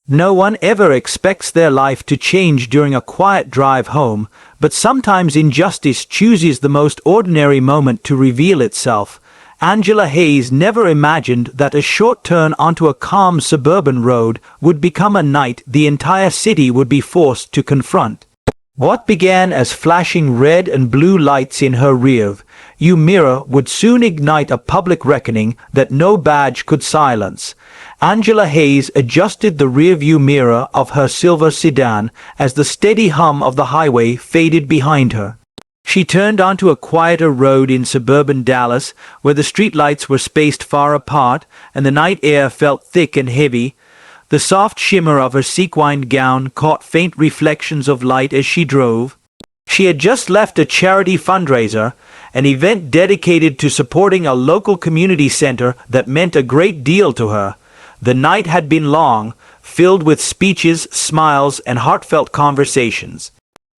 No one ever expects their life to change during a quiet drive home, but sometimes injustice chooses the most ordinary moment to reveal itself. Angela Hayes never imagined that a short turn onto a calm suburban road would become a night the entire city would be forced to confront. What began as flashing red and blue lights in her rear-view mirror would soon ignite a public reckoning that no badge could silence. Angela Hayes adjusted the rear-view mirror of her silver sedan as the steady hum of the highway faded behind her. She turned onto a quieter road in suburban Dallas, where the streetlights were spaced far apart and the night air felt thick and heavy. The soft shimmer of her sequined gown caught faint reflections of light as she drove. She had just left a charity fundraiser, an event dedicated to supporting a local community center that meant a great deal to her. The night had been long, filled with speeches, smiles, and heartfelt conversations.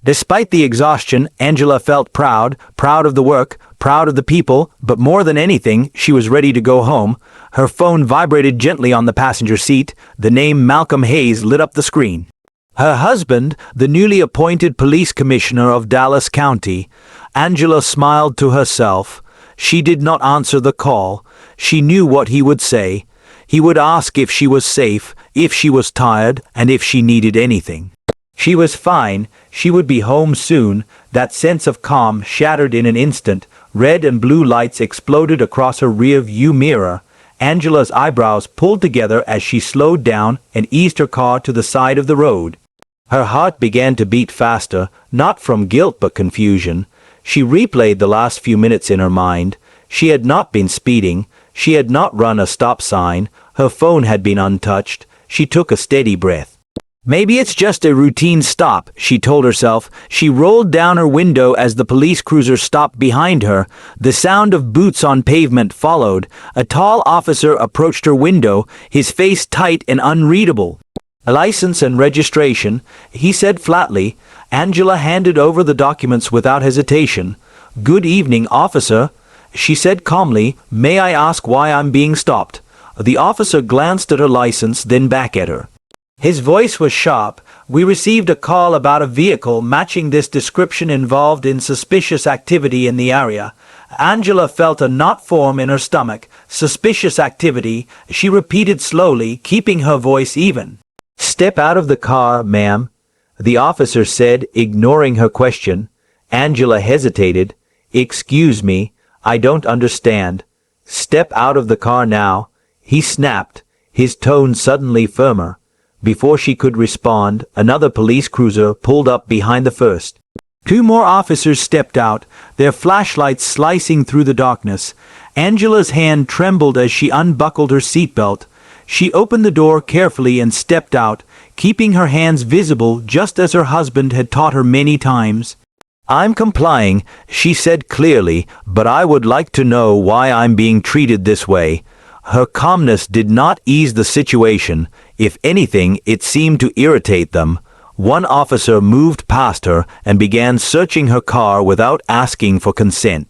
Despite the exhaustion, Angela felt proud of the work, proud of the people, but more than anything, she was ready to go home. Her phone vibrated gently on the passenger seat. The name Malcolm Hayes lit up the screen. Her husband, the newly appointed police commissioner of Dallas County. Angela smiled to herself. She did not answer the call. She knew what he would say. He would ask if she was safe, if she was tired, and if she needed anything. She was fine. She would be home soon. That sense of calm shattered in an instant. Red and blue lights exploded across her rear-view mirror. Angela's eyebrows pulled together as she slowed down and eased her car to the side of the road. Her heart began to beat faster, not from guilt but confusion. She replayed the last few minutes in her mind. She had not been speeding. She had not run a stop sign. Her phone had been untouched. She took a steady breath. Maybe it's just a routine stop, she told herself. She rolled down her window as the police cruiser stopped behind her. The sound of boots on pavement followed. A tall officer approached her window, his face tight and unreadable. "A license and registration," he said flatly. Angela handed over the documents without hesitation. "Good evening, officer," she said calmly. "May I ask why I'm being stopped?" The officer glanced at her license, then back at her. His voice was sharp. "We received a call about a vehicle matching this description involved in suspicious activity in the area." Angela felt a knot form in her stomach. "Suspicious activity," she repeated slowly, keeping her voice even. "Step out of the car, ma'am," the officer said, ignoring her question. Angela hesitated. "Excuse me, I don't understand." "Step out of the car now," he snapped, his tone suddenly firmer. Before she could respond, another police cruiser pulled up behind the first. Two more officers stepped out, their flashlights slicing through the darkness. Angela's hand trembled as she unbuckled her seatbelt. She opened the door carefully and stepped out, keeping her hands visible just as her husband had taught her many times. "I'm complying," she said clearly, "but I would like to know why I'm being treated this way." Her calmness did not ease the situation. If anything, it seemed to irritate them. One officer moved past her and began searching her car without asking for consent.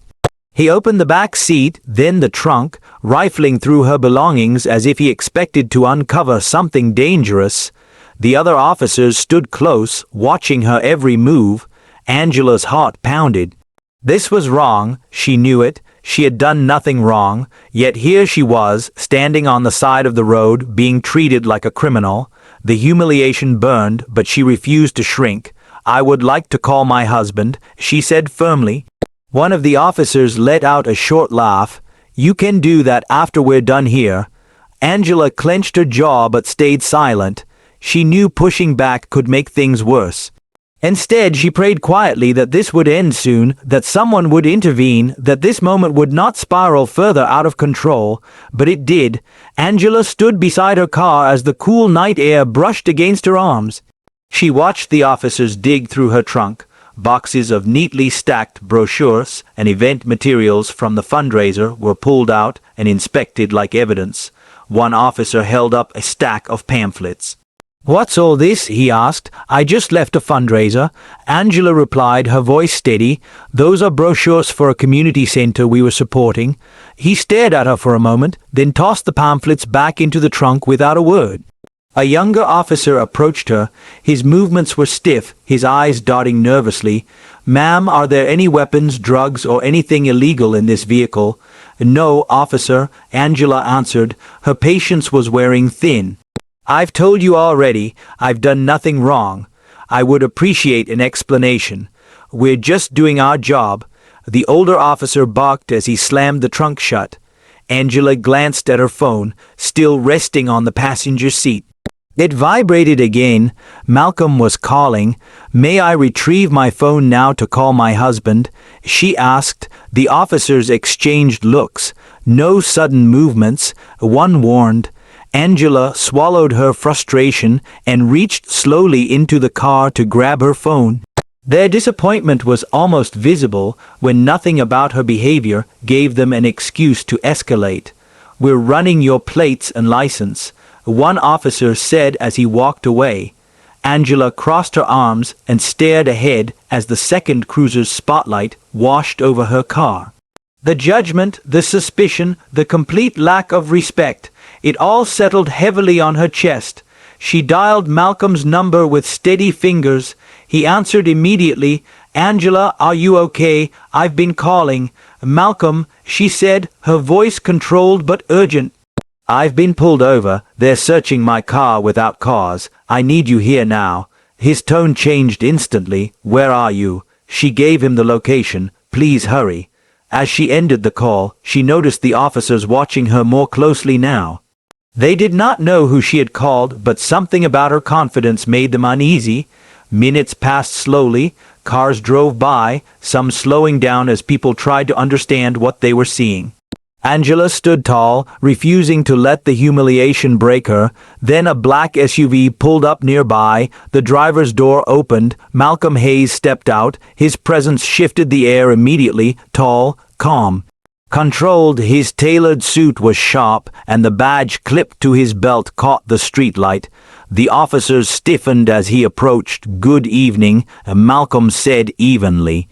He opened the back seat, then the trunk, rifling through her belongings as if he expected to uncover something dangerous. The other officers stood close, watching her every move. Angela's heart pounded. This was wrong, she knew it. She had done nothing wrong, yet here she was, standing on the side of the road, being treated like a criminal. The humiliation burned, but she refused to shrink. "I would like to call my husband," she said firmly. One of the officers let out a short laugh. "You can do that after we're done here." Angela clenched her jaw but stayed silent. She knew pushing back could make things worse. Instead, she prayed quietly that this would end soon, that someone would intervene, that this moment would not spiral further out of control. But it did. Angela stood beside her car as the cool night air brushed against her arms. She watched the officers dig through her trunk. Boxes of neatly stacked brochures and event materials from the fundraiser were pulled out and inspected like evidence. One officer held up a stack of pamphlets. "What's all this?" he asked. "I just left a fundraiser." Angela replied, her voice steady. "Those are brochures for a community center we were supporting." He stared at her for a moment, then tossed the pamphlets back into the trunk without a word. A younger officer approached her. His movements were stiff, his eyes darting nervously. "Ma'am, are there any weapons, drugs, or anything illegal in this vehicle?" "No, officer," Angela answered. Her patience was wearing thin. "I've told you already, I've done nothing wrong. I would appreciate an explanation. We're just doing our job." The older officer barked as he slammed the trunk shut. Angela glanced at her phone, still resting on the passenger seat. It vibrated again. Malcolm was calling. "May I retrieve my phone now to call my husband?" she asked. The officers exchanged looks. No sudden movements. One warned. Angela swallowed her frustration and reached slowly into the car to grab her phone. Their disappointment was almost visible when nothing about her behavior gave them an excuse to escalate. "We're running your plates and license," one officer said as he walked away. Angela crossed her arms and stared ahead as the second cruiser's spotlight washed over her car. The judgment, the suspicion, the complete lack of respect, it all settled heavily on her chest. She dialed Malcolm's number with steady fingers. He answered immediately. "Angela, are you okay? I've been calling." "Malcolm," she said, her voice controlled but urgent. "I've been pulled over. They're searching my car without cause. I need you here now." His tone changed instantly. "Where are you?" She gave him the location. "Please hurry." As she ended the call, she noticed the officers watching her more closely now. They did not know who she had called, but something about her confidence made them uneasy. Minutes passed slowly. Cars drove by, some slowing down as people tried to understand what they were seeing. Angela stood tall, refusing to let the humiliation break her. Then a black SUV pulled up nearby. The driver's door opened. Malcolm Hayes stepped out. His presence shifted the air immediately. Tall, calm, controlled. His tailored suit was sharp, and the badge clipped to his belt caught the streetlight. The officers stiffened as he approached. "Good evening," Malcolm said evenly.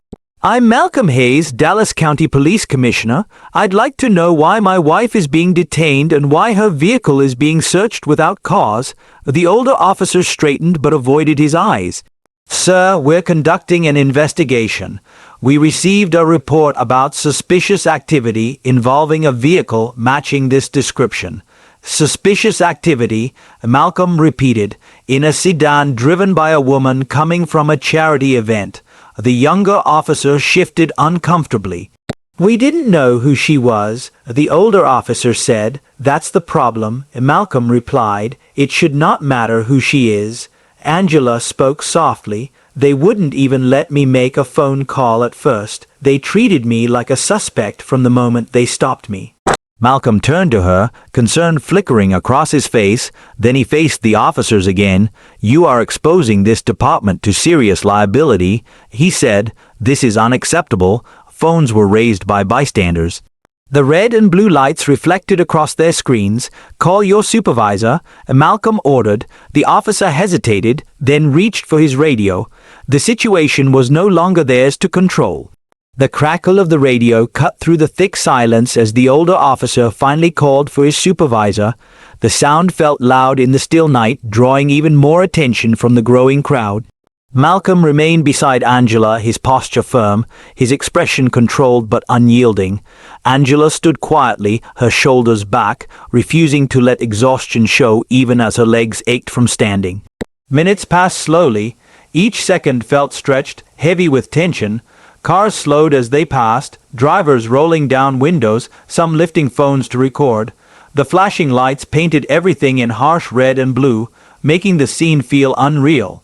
"I'm Malcolm Hayes, Dallas County Police Commissioner. I'd like to know why my wife is being detained and why her vehicle is being searched without cause." The older officer straightened but avoided his eyes. "Sir, we're conducting an investigation. We received a report about suspicious activity involving a vehicle matching this description." "Suspicious activity," Malcolm repeated, "in a sedan driven by a woman coming from a charity event." The younger officer shifted uncomfortably. "We didn't know who she was," the older officer said. "That's the problem," Malcolm replied. "It should not matter who she is." Angela spoke softly. "They wouldn't even let me make a phone call at first. They treated me like a suspect from the moment they stopped me." Malcolm turned to her, concern flickering across his face. Then he faced the officers again. "You are exposing this department to serious liability," he said. "This is unacceptable." Phones were raised by bystanders. The red and blue lights reflected across their screens. "Call your supervisor," Malcolm ordered. The officer hesitated, then reached for his radio. The situation was no longer theirs to control. The crackle of the radio cut through the thick silence as the older officer finally called for his supervisor. The sound felt loud in the still night, drawing even more attention from the growing crowd. Malcolm remained beside Angela, his posture firm, his expression controlled but unyielding. Angela stood quietly, her shoulders back, refusing to let exhaustion show even as her legs ached from standing. Minutes passed slowly. Each second felt stretched, heavy with tension. Cars slowed as they passed, drivers rolling down windows, some lifting phones to record. The flashing lights painted everything in harsh red and blue, making the scene feel unreal.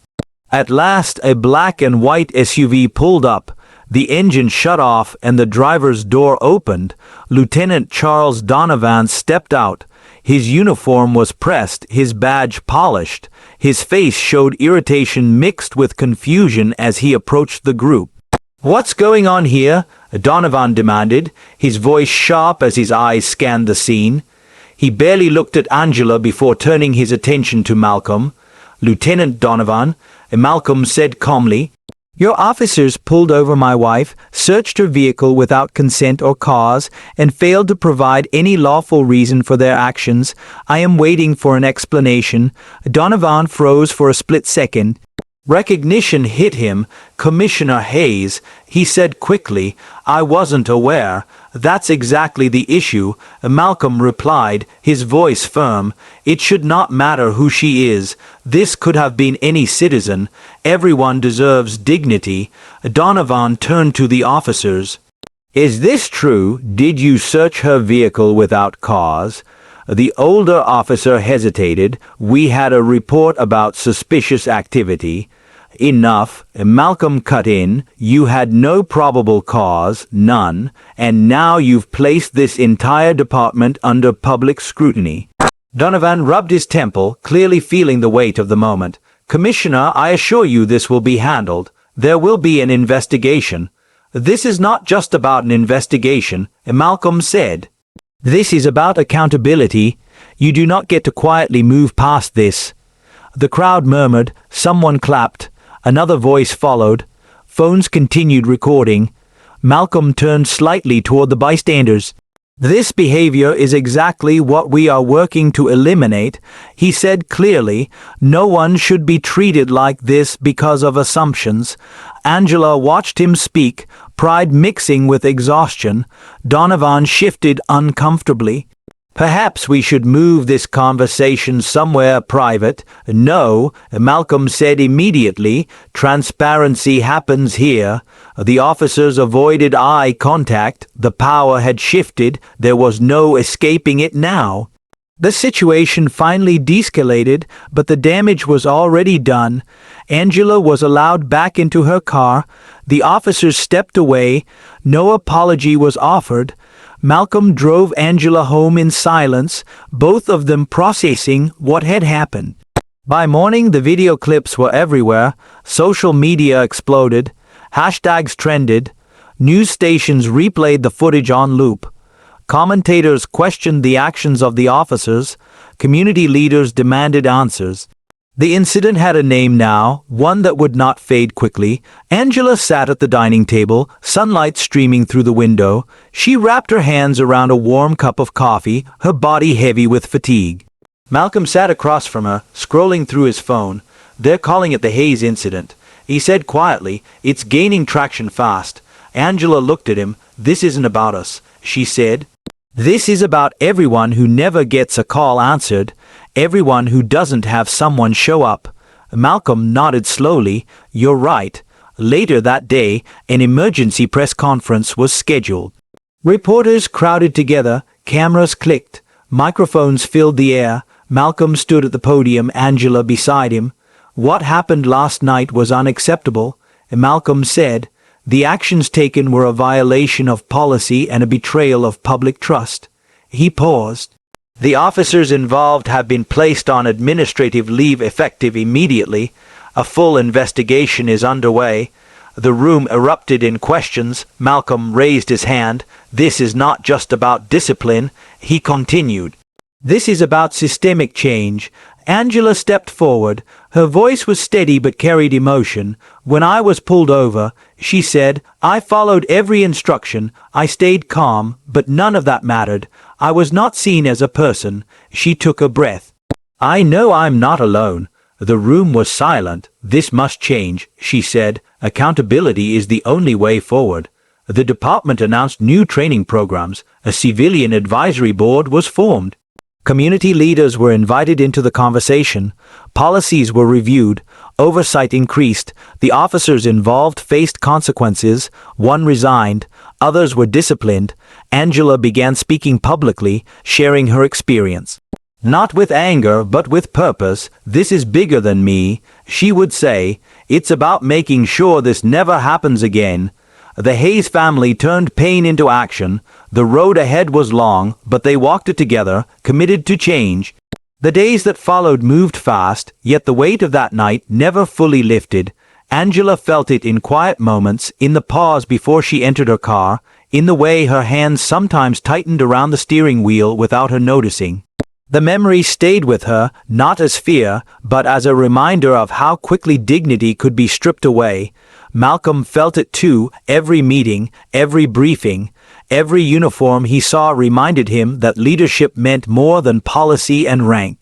At last, a black and white SUV pulled up. The engine shut off and the driver's door opened. Lieutenant Charles Donovan stepped out. His uniform was pressed, his badge polished. His face showed irritation mixed with confusion as he approached the group. "What's going on here?" Donovan demanded, his voice sharp as his eyes scanned the scene. He barely looked at Angela before turning his attention to Malcolm. "Lieutenant Donovan," Malcolm said calmly, Your officers pulled over my wife, searched her vehicle without consent or cause, and failed to provide any lawful reason for their actions. I am waiting for an explanation. Donovan froze for a split second. Recognition hit him. Commissioner Hayes, he said quickly, I wasn't aware. That's exactly the issue, Malcolm replied, his voice firm. It should not matter who she is. This could have been any citizen. Everyone deserves dignity. Donovan turned to the officers. Is this true? Did you search her vehicle without cause? The older officer hesitated. We had a report about suspicious activity. Enough, Malcolm cut in. You had no probable cause, none, and now you've placed this entire department under public scrutiny. Donovan rubbed his temple, clearly feeling the weight of the moment. Commissioner, I assure you this will be handled. There will be an investigation. This is not just about an investigation, Malcolm said. This is about accountability. You do not get to quietly move past this. The crowd murmured, someone clapped. Another voice followed. Phones continued recording. Malcolm turned slightly toward the bystanders. This behavior is exactly what we are working to eliminate, he said clearly. No one should be treated like this because of assumptions. Angela watched him speak, pride mixing with exhaustion. Donovan shifted uncomfortably. Perhaps we should move this conversation somewhere private. No, Malcolm said immediately. Transparency happens here. The officers avoided eye contact. The power had shifted. There was no escaping it now. The situation finally de-escalated, but the damage was already done. Angela was allowed back into her car. The officers stepped away. No apology was offered. Malcolm drove Angela home in silence, both of them processing what had happened. By morning, the video clips were everywhere. Social media exploded. Hashtags trended. News stations replayed the footage on loop. Commentators questioned the actions of the officers. Community leaders demanded answers. The incident had a name now, one that would not fade quickly. Angela sat at the dining table, sunlight streaming through the window. She wrapped her hands around a warm cup of coffee, her body heavy with fatigue. Malcolm sat across from her, scrolling through his phone. They're calling it the Hayes incident. He said quietly, it's gaining traction fast. Angela looked at him. This isn't about us, she said. This is about everyone who never gets a call answered. Everyone who doesn't have someone show up. Malcolm nodded slowly. You're right. Later that day, an emergency press conference was scheduled. Reporters crowded together, cameras clicked, microphones filled the air. Malcolm stood at the podium, Angela beside him. What happened last night was unacceptable, Malcolm said. The actions taken were a violation of policy and a betrayal of public trust. He paused. The officers involved have been placed on administrative leave effective immediately. A full investigation is underway. The room erupted in questions. Malcolm raised his hand. This is not just about discipline, he continued. This is about systemic change. Angela stepped forward. Her voice was steady but carried emotion. When I was pulled over, she said, I followed every instruction. I stayed calm, but none of that mattered. I was not seen as a person. She took a breath. I know I'm not alone. The room was silent. This must change, she said. Accountability is the only way forward. The department announced new training programs. A civilian advisory board was formed. Community leaders were invited into the conversation. Policies were reviewed. Oversight increased. The officers involved faced consequences. One resigned. Others were disciplined. Angela began speaking publicly, sharing her experience. Not with anger, but with purpose. This is bigger than me, she would say. It's about making sure this never happens again. The Hayes family turned pain into action. The road ahead was long, but they walked it together, committed to change. The days that followed moved fast, yet the weight of that night never fully lifted. Angela felt it in quiet moments, in the pause before she entered her car, in the way her hands sometimes tightened around the steering wheel without her noticing. The memory stayed with her, not as fear, but as a reminder of how quickly dignity could be stripped away. Malcolm felt it too. Every meeting, every briefing, every uniform he saw reminded him that leadership meant more than policy and rank.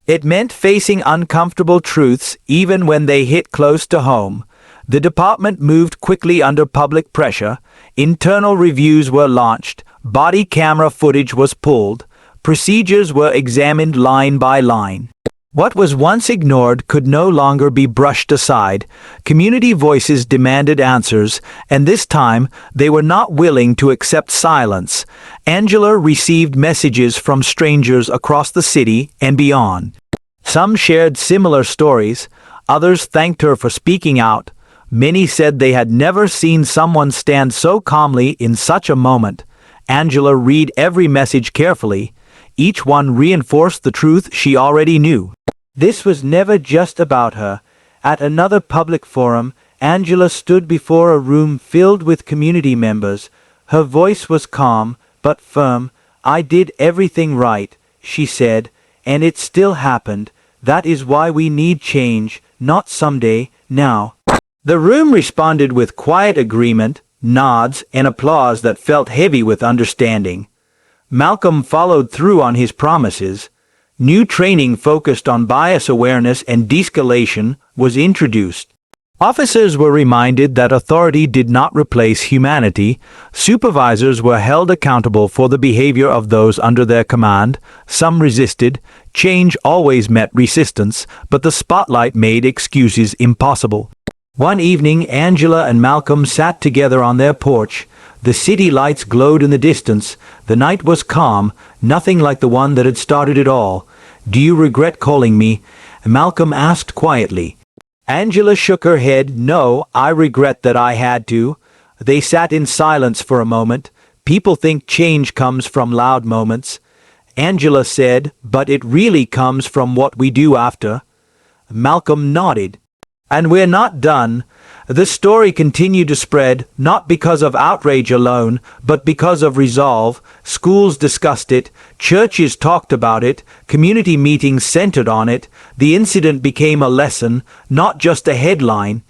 It meant facing uncomfortable truths even when they hit close to home. The department moved quickly under public pressure. Internal reviews were launched, body camera footage was pulled, procedures were examined line by line. What was once ignored could no longer be brushed aside. Community voices demanded answers, and this time they were not willing to accept silence. Angela received messages from strangers across the city and beyond. Some shared similar stories, others thanked her for speaking out. Many said they had never seen someone stand so calmly in such a moment. Angela read every message carefully. Each one reinforced the truth she already knew. This was never just about her. At another public forum, Angela stood before a room filled with community members. Her voice was calm, but firm. "I did everything right," she said, "and it still happened. That is why we need change, not someday, now." The room responded with quiet agreement, nods, and applause that felt heavy with understanding. Malcolm followed through on his promises. New training focused on bias awareness and de-escalation was introduced. Officers were reminded that authority did not replace humanity. Supervisors were held accountable for the behavior of those under their command. Some resisted. Change always met resistance, but the spotlight made excuses impossible. One evening, Angela and Malcolm sat together on their porch. The city lights glowed in the distance. The night was calm, nothing like the one that had started it all. "Do you regret calling me?" Malcolm asked quietly. Angela shook her head. "No, I regret that I had to." They sat in silence for a moment. People think change comes from loud moments. Angela said, "But it really comes from what we do after." Malcolm nodded. "And we're not done." The story continued to spread, not because of outrage alone, but because of resolve. Schools discussed it, churches talked about it, community meetings centered on it. The incident became a lesson, not just a headline.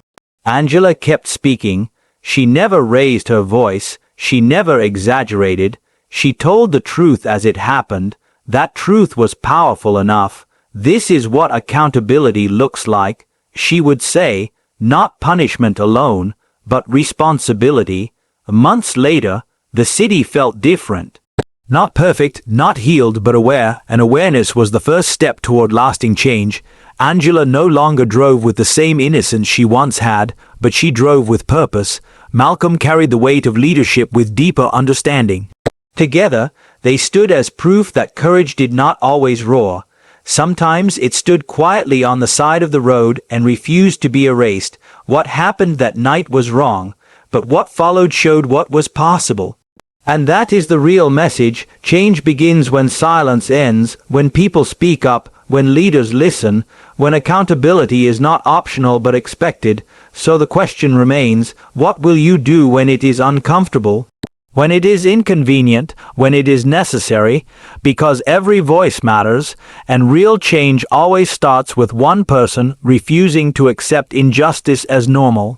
Angela kept speaking. She never raised her voice. She never exaggerated. She told the truth as it happened. That truth was powerful enough. "This is what accountability looks like," she would say. "Not punishment alone, but responsibility." Months later, the city felt different. Not perfect, not healed, but aware, and awareness was the first step toward lasting change. Angela no longer drove with the same innocence she once had, but she drove with purpose. Malcolm carried the weight of leadership with deeper understanding. Together, they stood as proof that courage did not always roar. Sometimes it stood quietly on the side of the road and refused to be erased. What happened that night was wrong, but what followed showed what was possible. And that is the real message. Change begins when silence ends, when people speak up, when leaders listen, when accountability is not optional but expected. So the question remains, what will you do when it is uncomfortable? When it is inconvenient, when it is necessary, because every voice matters, and real change always starts with one person refusing to accept injustice as normal.